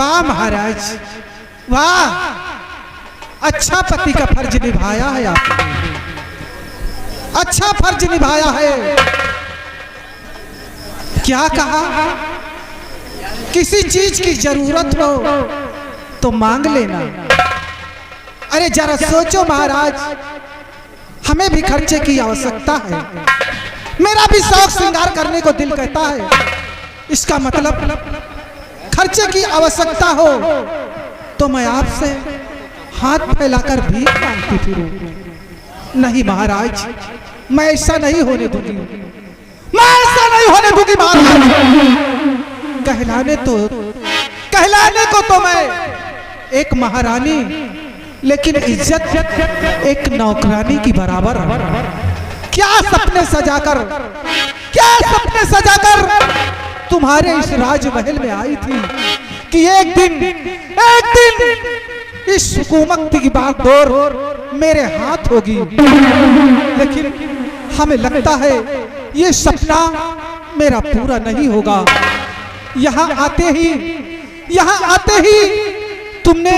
वाह महाराज वाह, अच्छा पति का फर्ज निभाया है आपने, अच्छा फर्ज निभाया है। क्या कहा, किसी चीज की जरूरत हो तो मांग लेना। अरे जरा सोचो महाराज, हमें भी खर्चे की आवश्यकता है, मेरा भी शौक श्रृंगार करने को दिल कहता है। इसका मतलब खर्चे की आवश्यकता हो तो मैं आपसे हाथ फैलाकर भीख मांगती फिरूं। नहीं महाराज, मैं ऐसा नहीं होने दूंगी, मैं ऐसा नहीं होने दूंगी महाराज। कहलाने को तो मैं एक महारानी, लेकिन इज्जत एक नौकरानी की बराबर। क्या सपने सजाकर तुम्हारे इस राजमहल में आई थी कि एक दिन इस हुकूमत की बागडोर मेरे हाथ होगी। लेकिन हमें लगता है ये सपना मेरा पूरा नहीं होगा। यहाँ आते ही तुमने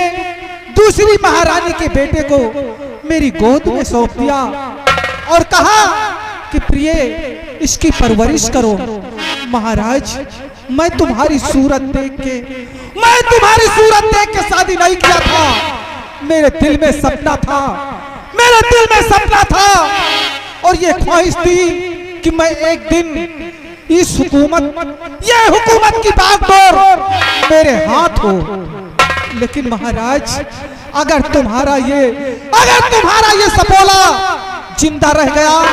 दूसरी महारानी के बेटे को मेरी गोद में सौंप दिया और कहा कि प्रिय इसकी परवरिश करो। महाराज, मैं तुम्हारी सूरत देख के शादी नहीं किया था। मेरे दिल में सपना था और ये ख्वाहिश थी कि मैं एक दिन इस हुकूमत की बागडोर मेरे हाथ हो। लेकिन महाराज, अगर तुम्हारा ये सपोला जिंदा रह गया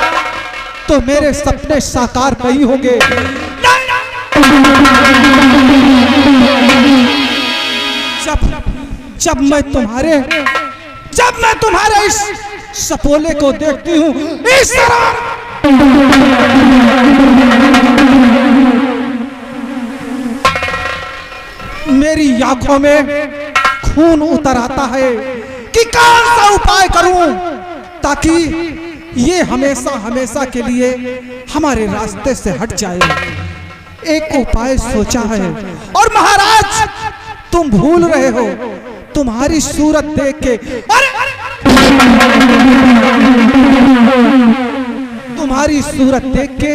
तो मेरे सपने साकार नहीं होंगे। जब मैं तुम्हारे इस सपोले को देखती हूँ, इस तरह मेरी आंखों में खून उतर आता है कि कौन सा उपाय करूं ताकि ये हमेशा के लिए हमारे रास्ते से हट जाए। एक उपाय सोचा है और महाराज तुम भूल रहे हो। तुम्हारी सूरत देख के तुम्हारी सूरत देख के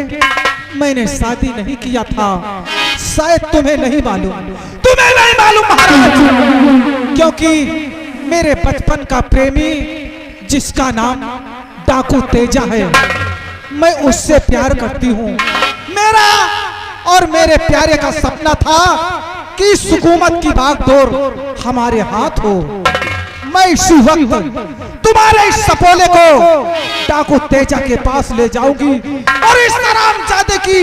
मैंने शादी नहीं किया था। शायद तुम्हें नहीं मालूम महाराज, क्योंकि मेरे बचपन का प्रेमी जिसका नाम डाकू तेजा है, मैं उससे प्यार करती हूँ। मेरा और मेरे प्यारे का सपना था कि इस हुकूमत की बागडोर हमारे हाथ हो। मैं इसी वक्त तुम्हारे इस सपोले को डाकू तेजा के पास ले जाऊंगी और इस हरामजादे की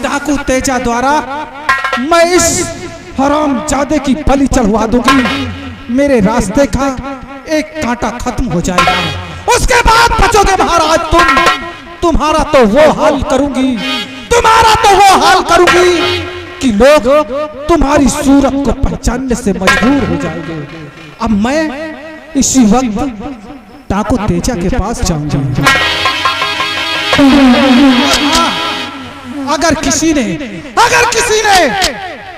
डाकू तेजा द्वारा मैं इस हरामजादे की बलि चढ़वा दूंगी। मेरे रास्ते का एक कांटा खत्म हो जाएगा, उसके बाद बचोगे महाराज तुम्हारा तो वो हाल करूंगी कि लोग तुम्हारी सूरत को पहचानने से मजबूर हो जाएंगे। अब मैं इसी वक्त डाकू तेजा के पास जाऊंगी। अगर किसी ने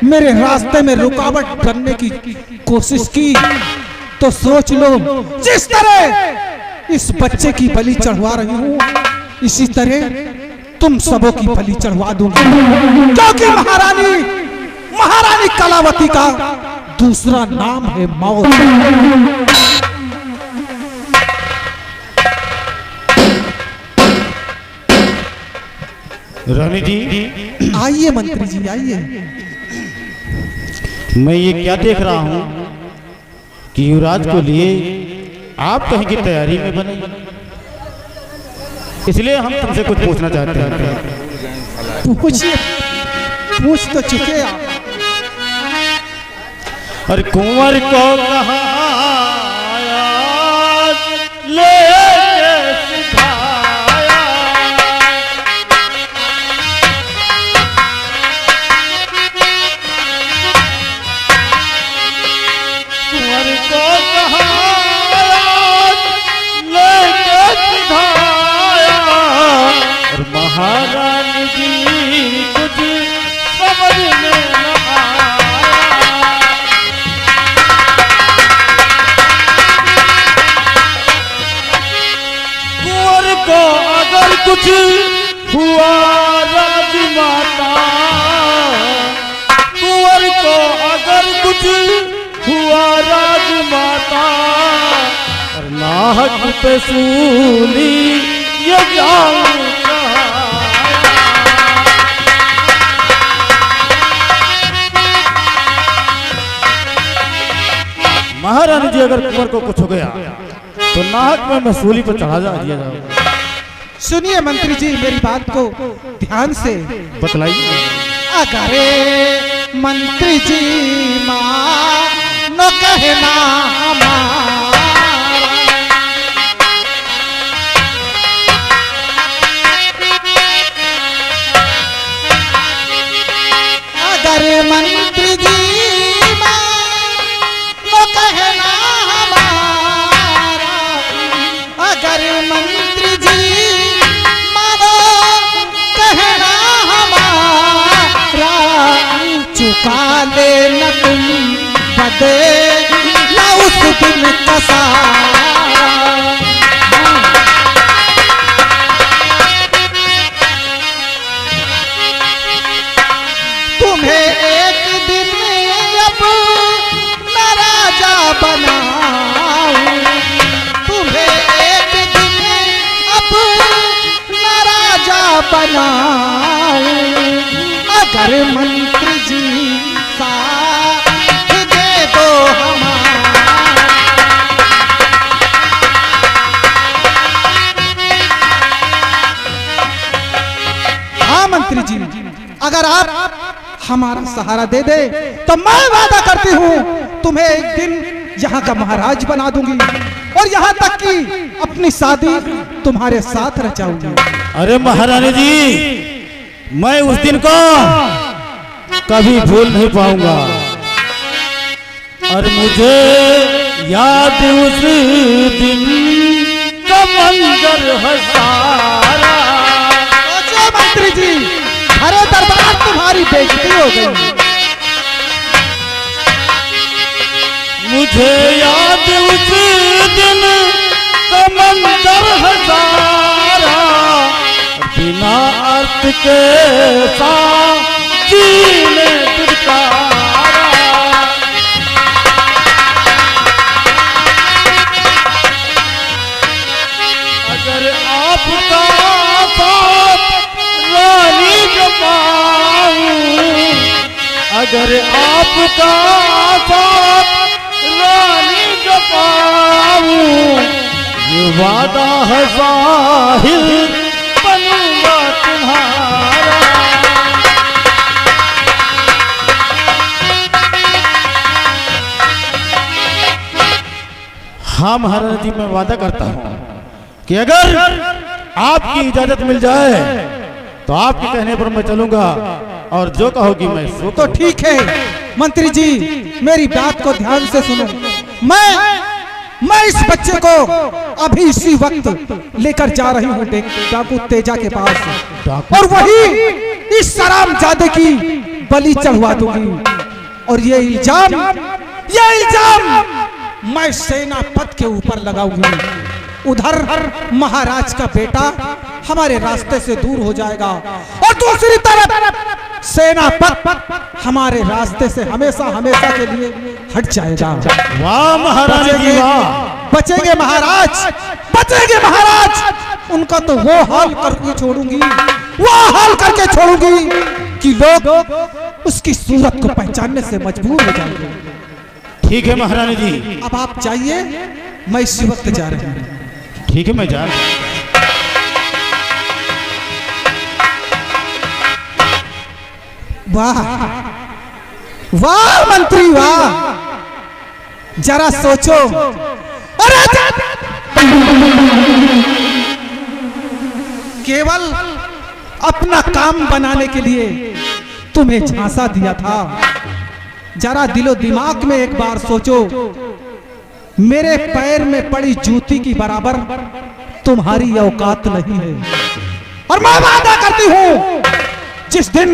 मेरे रास्ते में रुकावट करने की कोशिश की तो सोच लो, जिस तरह इस बच्चे की बलि चढ़वा रही हूँ, इसी तरह तुम सबों की बलि चढ़वा दूंगी। क्योंकि महारानी कलावती का दूसरा नाम है मौत। रानी जी, आइए मंत्री जी, आइए। मैं ये क्या देख रहा हूँ कि युवराज को लिए आप कहीं की तैयारी में बने, इसलिए हम तुमसे कुछ पूछना चाहते हैं। पूछ तो चुके आप। अरे कुंवर को कहा ले सिखाया, कुंवर को कहा ले सिखाया, महारानी जी कुछ समझ में न आया। कुंवर को अगर कुछ हुआ राजमाता, कुंवर को अगर कुछ हुआ राजमाता, और नाहक पे सूली ये जाऊं महारानी जी अगर कुंवर को कुछ हो गया तो नाहक में मैं सूली पर चढ़ा दिया जाऊंगा। सुनिए मंत्री जी मेरी बात को ध्यान से बतलाइए। अगर मंत्री जी मानो कहना हमारा, अगर मंत्री जी मानो कहना हमारा, अगर मंत्री जी मानो कहना हमारा, चुका लेना तुम बदला उस दिन का सारा। तुम्हें एक दिन अपना राजा बनाऊं, तुम्हें एक दिन अपना राजा बनाऊं, अगर मंत्री जी साथ दे दो हमारा। हाँ मंत्री जी, अगर आप हमारा सहारा दे दे तो मैं वादा करती हूँ तुम्हें एक दिन यहाँ का महाराज बना दूंगी, और यहाँ तक कि अपनी शादी तुम्हारे साथ रचाऊंगी। अरे महारानी जी, मैं उस दिन को कभी भूल नहीं पाऊंगा, और मुझे याद उस दिन का मंजर है सारा। सोचो मंत्री जी, अरे दरबार तुम्हारी बेइज्जती हो गई। मुझे याद उस दिन का मंजर है सारा, बिना अर्थ के जीने दुर्कारा। अगर आपका साथ रानी जो पाऊं, अगर आपका साथ रानी जो पाऊं, ये वादा है साहिल बनूंगा तुम्हारा। हाँ महाराज जी, मैं वादा करता हूँ कि अगर आपकी इजाजत मिल जाए तो आपके कहने पर मैं चलूंगा, और जो कहोगी मैं सो। तो ठीक है मंत्री जी, मेरी बात को ध्यान से सुनो। मैं इस बच्चे को अभी इसी वक्त लेकर जा रही हूँ डाकू तेजा के पास, और वही इस सरामजादे की बलि चढ़वा दूंगी, और ये इल्जाम मैं सेनापति के ऊपर लगाऊंगी। उधर महाराज का बेटा हमारे रास्ते से दूर हो जाएगा, और दूसरी तरफ सेनापति हमारे रास्ते से हमेशा हमेशा के लिए हट जाएगा। वाह महाराज जी, वाह। बचेंगे महाराज, बचेंगे महाराज। उनका तो वो हाल करके छोड़ूंगी, वो हाल करके छोड़ूंगी कि लोग उसकी सूरत को पहचानने से मजबूर हो जाएंगे। ठीक है महारानी जी, अब आप जाइए, मैं इसी वक्त जा रही हूँ। ठीक है, मैं जा रहा हूँ। वाह वाह मंत्री वाह, जरा सोचो। अरे केवल अपना काम बनाने के लिए तुम्हें झांसा दिया था। जरा दिलो दिमाग में एक बार सोचो, मेरे पैर में पड़ी जूती की बराबर तुम्हारी औकात नहीं है, और और मैं वादा करती हूँ जिस दिन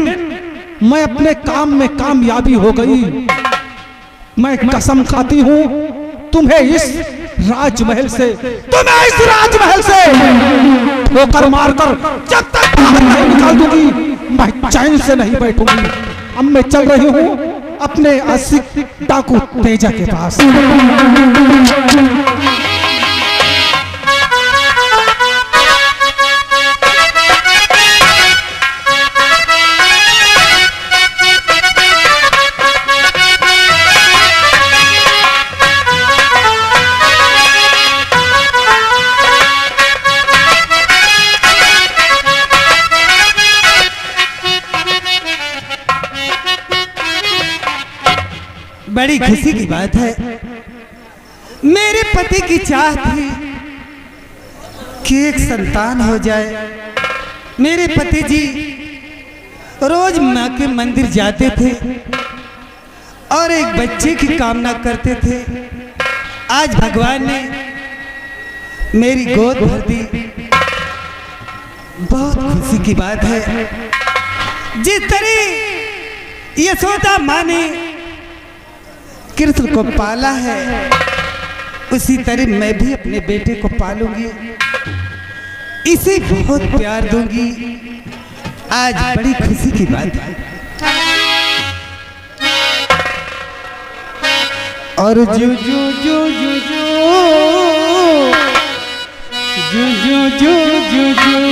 मैं अपने काम में कामयाबी हो गई, मैं कसम खाती हूँ तुम्हें इस राजमहल से ठोकर मारकर जब तक बाहर नहीं निकाल दूंगी मैं चैन से नहीं बैठूंगी। अब मैं चल रही हूँ अपने आशिक डाकू तेजा के पास। बड़ी खुशी की बात है, मेरे पति की चाह थी कि एक संतान हो जाए। मेरे पति जी रोज माँ के मंदिर जाते थे और एक बच्चे की कामना करते थे। आज भगवान ने मेरी गोद भर दी, बहुत खुशी की बात है। जिस तरह यशोदा माँ ने कृष्ण को पाला है उसी तरह मैं भी अपने बेटे को पालूंगी, इसे बहुत प्यार दूंगी। आज बड़ी खुशी की बात है। और जू जू जू जू जू जू जू जू जू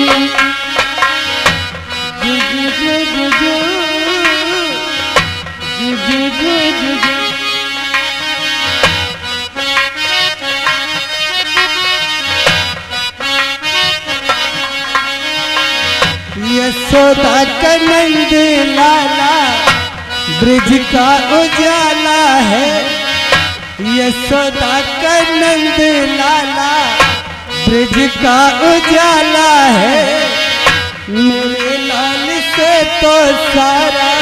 यशोदा का नंद लाला ब्रिज का उजाला है। यशोदा का नंद लाला ब्रिज का उजाला है। मेरे लाल से तो सारा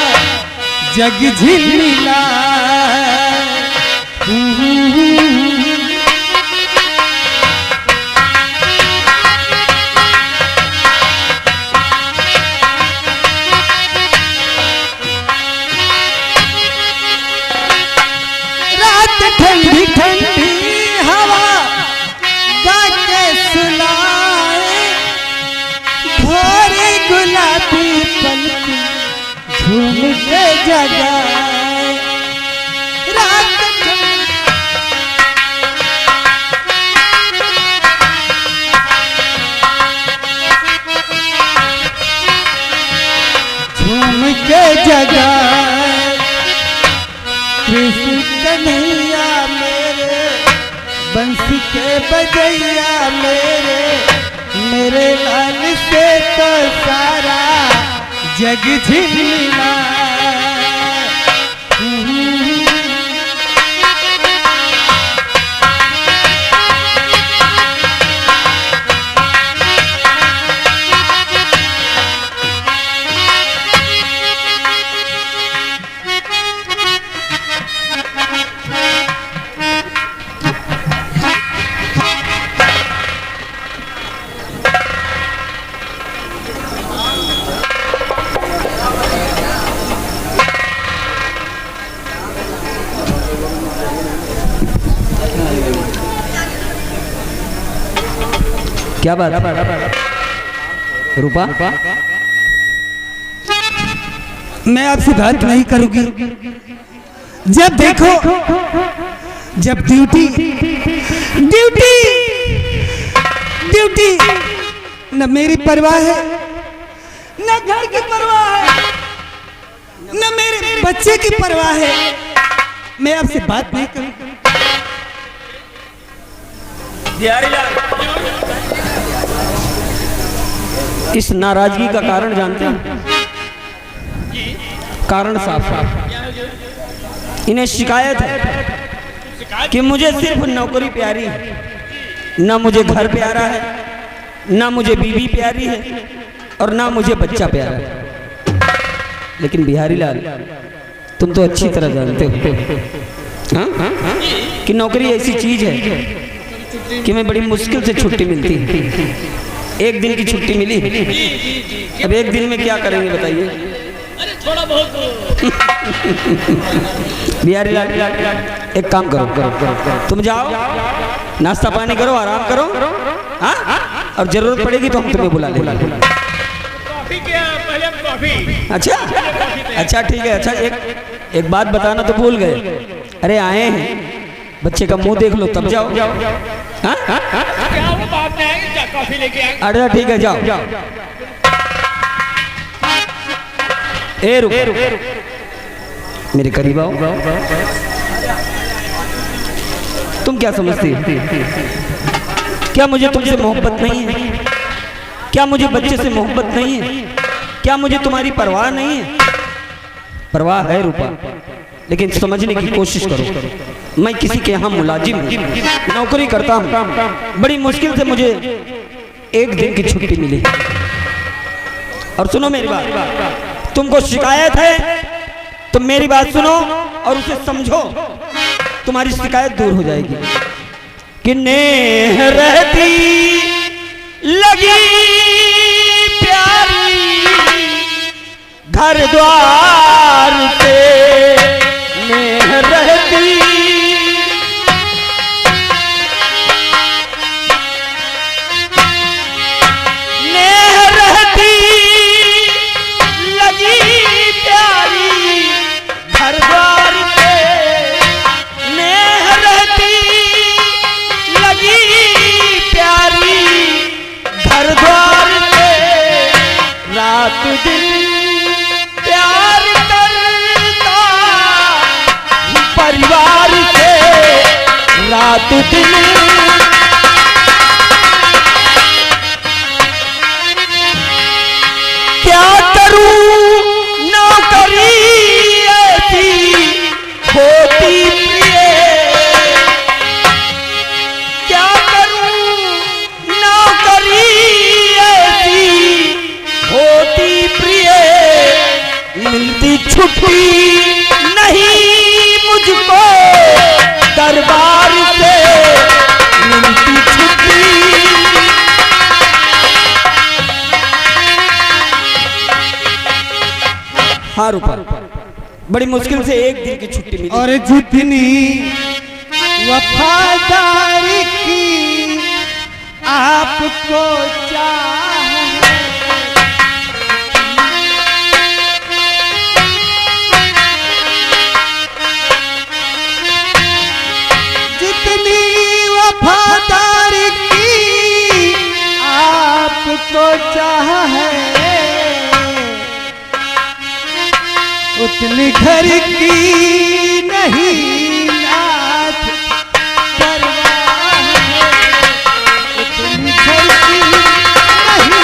जग झिलमिला। ठंडी ठंडी हवा गाके सुनाए, भोरे गुलाबी पलकी झूम के जगाए। रात झूम के जगाए। कृष्ण कन्हैया मेरे बंसी के बजैया मेरे लाल से तो सारा जग झिलमिला। क्या बात रूपा? मैं आपसे बात नहीं करूंगी। जब देखो जब ड्यूटी ड्यूटी ड्यूटी, न मेरी परवाह है न घर की परवाह है न मेरे बच्चे की परवाह है। मैं आपसे बात नहीं करूंगी। इस नाराजगी का कारण जानते हैं? कारण साफ इन्हें शिकायत है कि मुझे सिर्फ नौकरी प्यारी है, ना मुझे घर प्यारा है, ना मुझे बीवी प्यारी है और ना मुझे बच्चा प्यारा है। लेकिन बिहारी लाल, तुम तो अच्छी तरह जानते हो हाँ? कि नौकरी ऐसी चीज है कि मैं बड़ी मुश्किल से छुट्टी मिलती है। एक दिन की छुट्टी मिली। अब एक दिन में क्या करेंगे बताइए? अरे थोड़ा बहुत बिहारी लाल, एक काम करो, तुम जाओ, नाश्ता पानी करो, आराम करो, हाँ? और जरूरत पड़ेगी तो हम तुम्हें बुला लेंगे। कॉफी क्या, पहले हम कॉफी। अच्छा ठीक है। अच्छा एक बात बताना तो भूल गए। अरे आए हैं, बच्चे का मुंह देख लो तब जाओ। हाँ? क्या वो बात नहीं आएगी क्या, कॉफी लेके आएंगे। अरे ठीक है, जाओ। ए रुक, मेरे करीब आओ। तुम क्या समझती हो? क्या मुझे तुमसे मोहब्बत नहीं है? क्या मुझे बच्चे से मोहब्बत नहीं है? क्या मुझे तुम्हारी परवाह नहीं है? परवाह है रूपा, लेकिन समझने की कोशिश करो। मैं किसी के यहाँ मुलाजिम हूँ, नौकरी करता हूँ। बड़ी मुश्किल से मुझे एक दिन की छुट्टी मिली। और सुनो मेरी बात, तुमको शिकायत है तो मेरी बात सुनो और उसे समझो, तुम्हारी शिकायत दूर हो जाएगी। कि नेह रहती लगी प्यारी घर द्वार पे, नेह रहती लगी प्यारी घर द्वार पे, नेह रहती लगी प्यारी घर द्वार पे, रात दिन प्यार करता परिवार से, रात दिन क्या करूं नौकरी ऐसी होती प्रिय, क्या करूं नौकरी ऐसी होती प्रिय, मिलती छुट्टी नहीं मुझको दरबार से, मिलती छुट्टी। हाँ रूपा, बड़ी मुश्किल से एक दिन की छुट्टी मिली। और जितनी वफादारी की आपको चाहे, जितनी वफादारी की आपको चाहे, उतनी घर की नहीं नाथ परवाह है, उतनी घर की नहीं।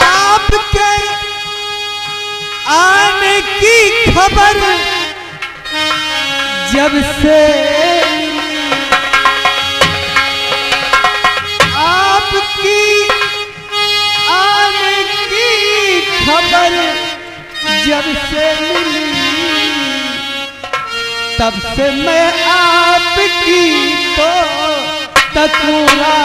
आपके आने की खबर जब से आपकी आने की खबर जब से मिली, तब से मैं आपकी तो तकुरा।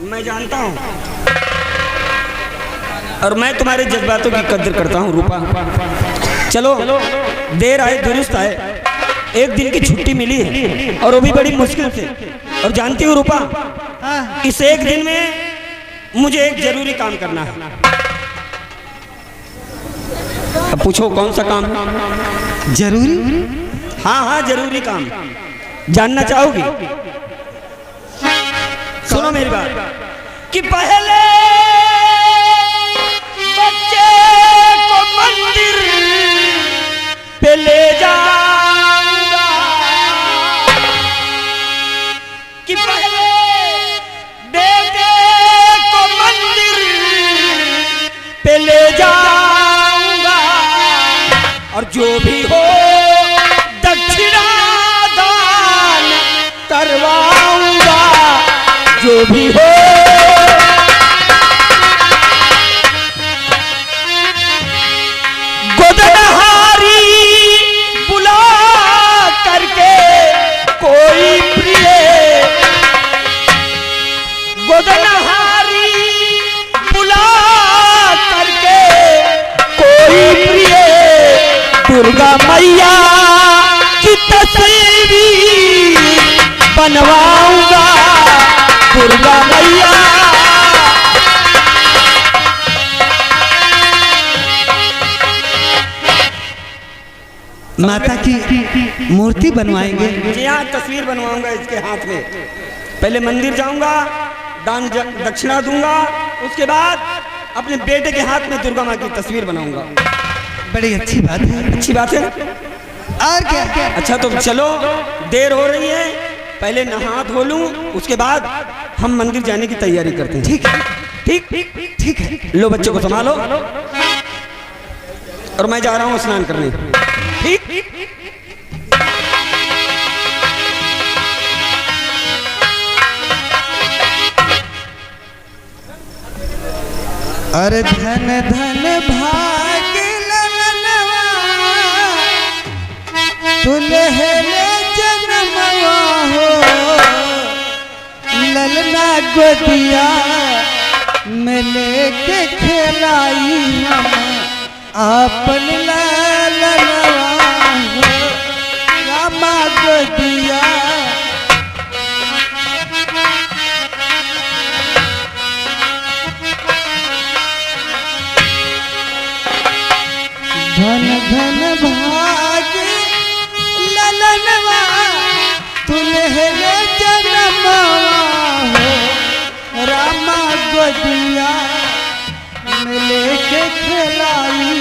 मैं जानता हूं और मैं तुम्हारे जज्बातों की कदर करता हूं रूपा। चलो देर आए दुरुस्त आए, एक दिन की छुट्टी मिली है और वो भी बड़ी मुश्किल से। और जानती हूँ रूपा, इस एक दिन में मुझे एक जरूरी काम करना है। अब पूछो कौन सा काम है? जरूरी? हाँ जरूरी काम। जानना चाहोगी? सुनो मेरी बात, कि पहले बच्चे को मंदिर पे ले जाऊंगा, कि पहले बेटे को मंदिर पे ले जाऊंगा, और जो भी हो दक्षिणा दान करवाऊंगा, जो भी हो। बनवाऊंगा दुर्गा मैया। माता की मूर्ति बनवाएंगे? जी हाँ, तस्वीर बनवाऊंगा इसके हाथ में। पहले मंदिर जाऊंगा, दान दक्षिणा दूंगा, उसके बाद अपने बेटे के हाथ में दुर्गा माँ की तस्वीर बनाऊंगा। बड़ी अच्छी बात है। अच्छी बात है। और क्या? अच्छा तो चलो, देर हो रही है, पहले नहा धो लूं, उसके बाद हम मंदिर जाने की तैयारी करते हैं। ठीक है, ठीक ठीक है। लो बच्चों को संभालो, और मैं जा रहा हूँ स्नान करने। ठीक। अरे धन धन भाग ललनवा, दुल्हने जन्मवा हो, ललना गोदिया में लेके खेलाई हम अपन ललनवा हो, रामा गोदिया। धन धन भाग ललनवा, दुल्हने जन्मवा हो, रामा गोदिया में लेके खेलाई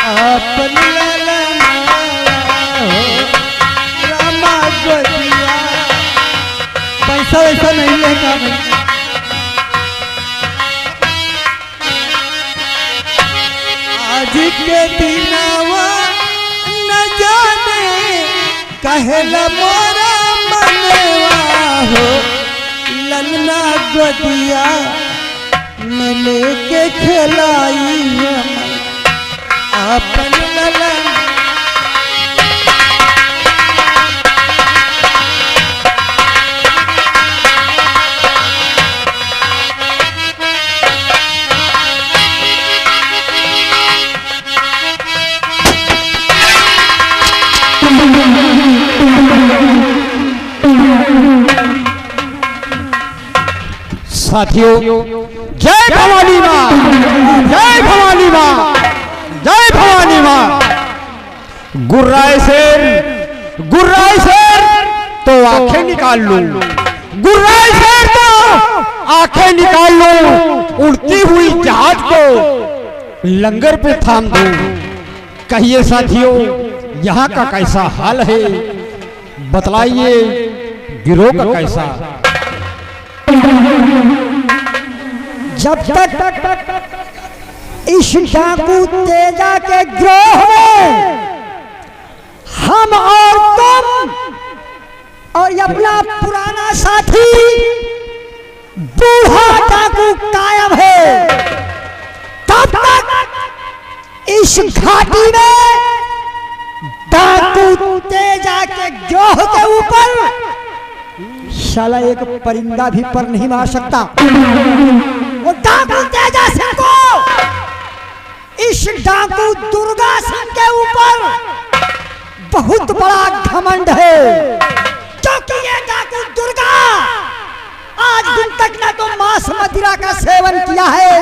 अपन ललनवा हो, रामा गोदिया। पैसा वैसा नहीं लेगा आज के दिनवा, न जाने कहला मोरा मनवा हो, ललना गोदिया में लेके खेलाई हम अपन ललन। साथियों, जय भवानी माँ, जय भवानी माँ, जय भवानी माँ। गुर्राए शेर तो आंखें निकाल लो, गुर्राए शेर तो आंखें निकाल लो, उड़ती हुई जहाज को लंगर पे थाम दो। कहिए साथियों, यहाँ का कैसा हाल है, बतलाइए गिरोह का कैसा। जब तक इस डाकू तेजा के गिरोह में हम और तुम और अपना पुराना साथी बूढ़ा डाकू कायम है, तब तक इस घाटी में डाकू तेजा के गिरोह के ऊपर साला एक परिंदा भी पर नहीं मार सकता। वो डाकू तेजा सिंह को इस डाकू दुर्गा सिंह के ऊपर बहुत बड़ा घमंड है, क्योंकि ये डाकू दुर्गा आज दिन तक ना तो मांस मदिरा का सेवन किया है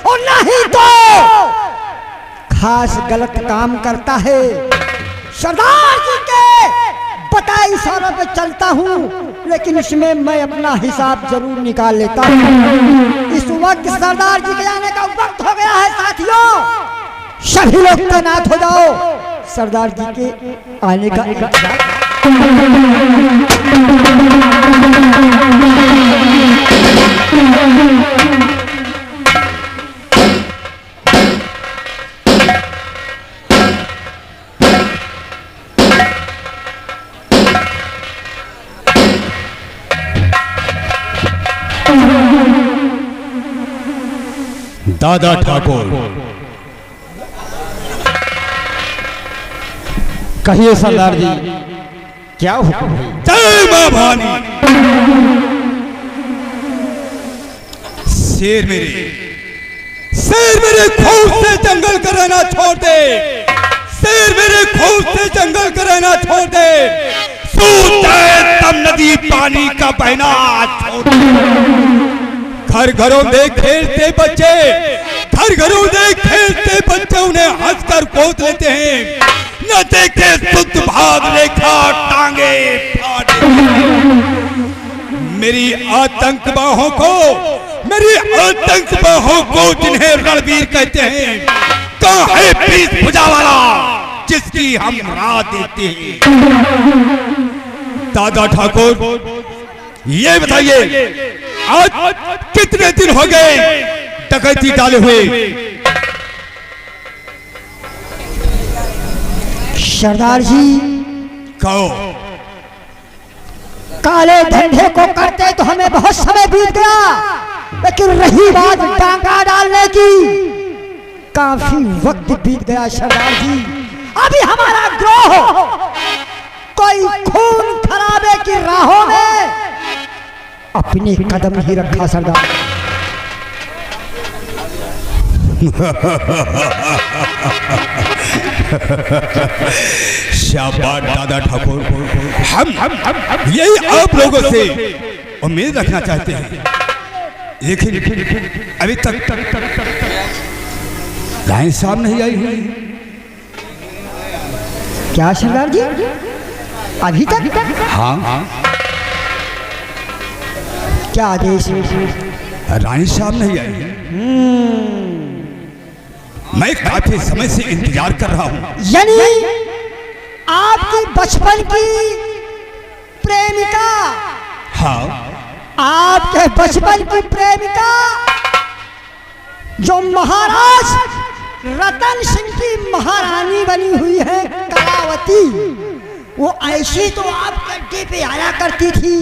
और ना ही तो खास गलत काम करता है। सरदार जी के बताए इशारों पे चलता हूँ, लेकिन इसमें मैं अपना हिसाब जरूर निकाल लेता हूँ। इस वक्त सरदार जी के आने का वक्त हो गया है साथियों, सभी लोग तैनात हो जाओ, सरदार जी के आने का दादा ठाकुर, कहिए सरदार जी, क्या हुक्म है? जय मां भवानी। शेर मेरे खून से जंगल का रहना छोड़ दे, शेर मेरे खून से जंगल का रहना छोड़ दे। तू चाहे तब नदी पानी का बहना छोड़। घर घरों में खेलते बच्चे, घर घरों में खेलते बच्चे उन्हें हंसकर गोद लेते हैं, न देखे शुद्ध भाग रेखा टांगे फाड़े। मेरी आतंक बाहों को, मेरी आतंक बाहों को जिन्हें रणवीर कहते हैं, कहाँ है बीस भुजा वाला जिसकी हम राह देते हैं। दादा ठाकुर ये बताइए, आज कितने दिन हो गए डकैती डाले हुए? सरदार जी, कहो। काले धंधे को करते तो हमें बहुत समय बीत गया, लेकिन रही बात डांगा डालने की, काफी वक्त बीत गया सरदार जी। अभी हमारा ग्रोह कोई खून खराबे की राहों में अपने कदम ही रखा सरदार। शाबाश दादा ठाकुर, हम यही आप लोगों से उम्मीद रखना चाहते हैं, लेकिन अभी तक लाइन साहब नहीं आई हुई। क्या सरदार जी, अभी तक? हाँ, क्या आदेश? रानी साहब नहीं आई। मैं काफी समय से इंतजार कर रहा हूँ। यानी आपकी बचपन की प्रेमिका? हाँ, आपके बचपन की प्रेमिका जो महाराज रतन सिंह की महारानी बनी हुई है कलावती, वो ऐसी तो आपके अड्डे पे आया करती थी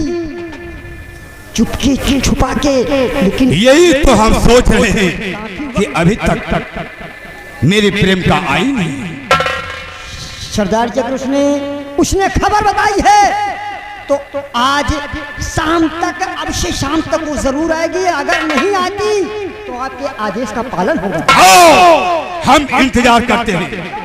चुपके छुपा के, लेकिन यही तो हम सोच रहे हैं कि अभी तक मेरी प्रेम का आई नहीं। सरदार जी, अगर उसने खबर बताई है तो आज शाम तक, अब से शाम तक वो जरूर आएगी। अगर नहीं आती तो आपके आदेश का पालन होगा। हम इंतजार करते हैं।